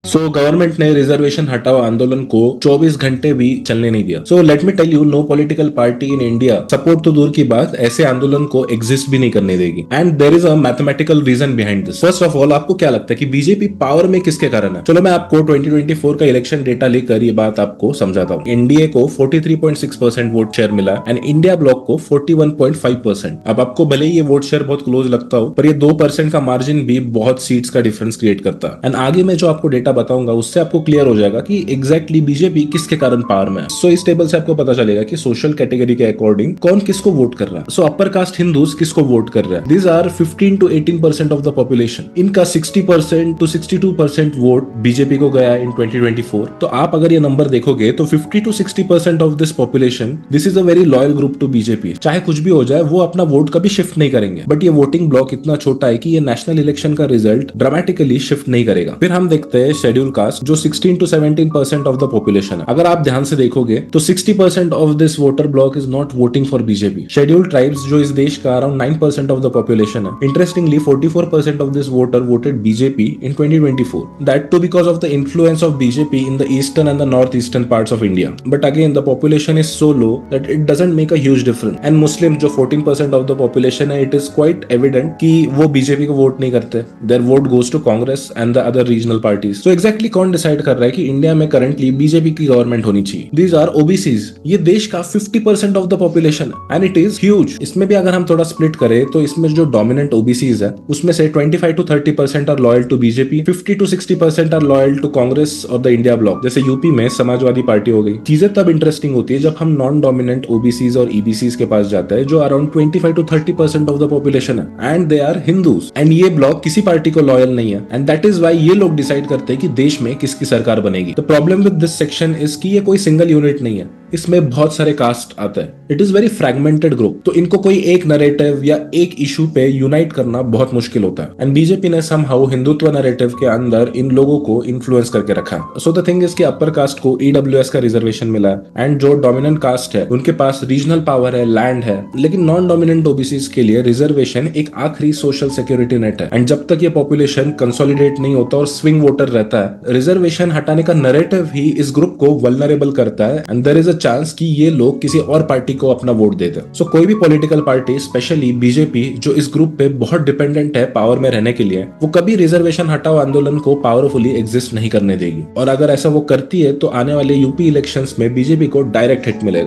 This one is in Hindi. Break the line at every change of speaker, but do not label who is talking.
सो गवर्नमेंट ने रिजर्वेशन हटाओ आंदोलन को 24 घंटे भी चलने नहीं दिया। So let me tell you, no political party in India, support तो दूर की बात, ऐसे आंदोलन को एग्जिस्ट भी नहीं करने देगी। And there is a mathematical reason behind this. First of all, आपको क्या लगता है कि बीजेपी पावर में किसके कारण है? चलो मैं आपको 2024 का इलेक्शन डेटा लेकर ये बात आपको समझाता हूँ। एनडीए को 43.6% वोट शेयर मिला एंड इंडिया ब्लॉक को 41.5%। अब आपको भले ही ये वोट शेयर बहुत क्लोज लगता हो, पर ये 2% का मार्जिन भी बहुत सीट्स का डिफरेंस क्रिएट करता है। एंड आगे मैं जो आपको डेटा बताऊंगा उससे आपको क्लियर हो जाएगा कि एग्जैक्टली बीजेपी किसके कारण पावर में है। सो इस टेबल से आपको पता चलेगा कि सोशल कैटेगरी के अकॉर्डिंग कौन किसको वोट कर रहा है। सो अपर कास्ट हिंदूज किसको वोट कर रहे हैं? These are 15 to 18% of the population. इनका 60% to 62% वोट बीजेपी को गया इन 2024। तो आप अगर ये नंबर देखोगे तो 50 to 60% of this population, this is a very loyal group to BJP. चाहे कुछ भी हो जाए वो अपना वोट कभी शिफ्ट नहीं करेंगे। बट ये वोटिंग ब्लॉक इतना छोटा है कि ये नेशनल इलेक्शन का रिजल्ट ड्रामेटिकली शिफ्ट नहीं करेगा। फिर हम देखते हैं शेड्यूल कास्ट, जो 16 to 17% ऑफ द पॉपुलेशन है। अगर आप ध्यान से देखोगे तो 60% of this voter block is not voting for BJP. Schedule tribes, जो इस देश का अराउंड 9% ऑफ द पॉपुलेशन है, interestingly 44% of this voter voted BJP in 2024। That too because of the influence of BJP in the eastern and the north eastern parts of India. But again the population is so low that it doesn't make a huge difference. And Muslim, जो 14% ऑफ द पॉपुलेशन है, इट इज क्वाइट एविडेंट कि वो बीजेपी को वोट नहीं करते। Their vote goes to Congress and the other regional parties. So exactly कौन डिसाइड कर रहा है कि इंडिया में करंटली बीजेपी की गवर्नमेंट होनी चाहिए? These are OBCs. ये देश का 50% ऑफ द पॉपुलेशन है एंड इट इज ह्यूज। इसमें भी अगर हम थोड़ा स्प्लिट करें तो इसमें जो डोमिनेंट ओबीसीज है उसमें से 25 to 30% are loyal to BJP, 50 to 60% are loyal to Congress और द इंडिया ब्लॉक। जैसे यूपी में समाजवादी पार्टी हो गई। चीजें तब इंटरेस्टिंग होती है जब हम नॉन डोमिनेंट ओबीसीज और ईबीसीज के पास जाते हैं, जो around 25 to 30% of the population है and they are Hindus. And ये ब्लॉक किसी पार्टी को लॉयल नहीं है एंड दैट इज वाई ये लोग डिसाइड करते हैं कि देश में किसकी सरकार बनेगी। The problem with this section is कि ये कोई सिंगल यूनिट नहीं है, इसमें बहुत सारे कास्ट आते हैं। It is very fragmented group. तो इनको कोई एक नरेटिव या एक इशू पे यूनाइट करना बहुत मुश्किल होता है। एंड बीजेपी ने समहाउ हिंदुत्व नरेटिव के अंदर इन लोगों को इन्फ्लुएंस करके रखा है। सो द थिंग इज कि अपर कास्ट को ईडब्ल्यूएस का रिजर्वेशन मिला है एंड जो डोमिनेंट कास्ट है उनके पास रीजनल पावर है, लैंड है। लेकिन नॉन डोमिनेंट ओबीसीज के लिए रिजर्वेशन एक आखिरी सोशल सिक्योरिटी नेट है। एंड जब तक ये पॉपुलेशन कंसोलिडेट नहीं होता और स्विंग वोटर रहता है, रिजर्वेशन हटाने का नरेटिव ही इस ग्रुप को वल्नरेबल करता है and there is a chance कि ये लोग किसी और पार्टी को अपना वोट दे दें। सो कोई भी पॉलिटिकल पार्टी, स्पेशली बीजेपी, जो इस ग्रुप पे बहुत डिपेंडेंट है पावर में रहने के लिए, वो कभी रिजर्वेशन हटाओ आंदोलन को पावरफुली एग्जिस्ट नहीं करने देगी। और अगर ऐसा वो करती है तो आने वाले यूपी इलेक्शंस में बीजेपी को डायरेक्ट हिट मिलेगा।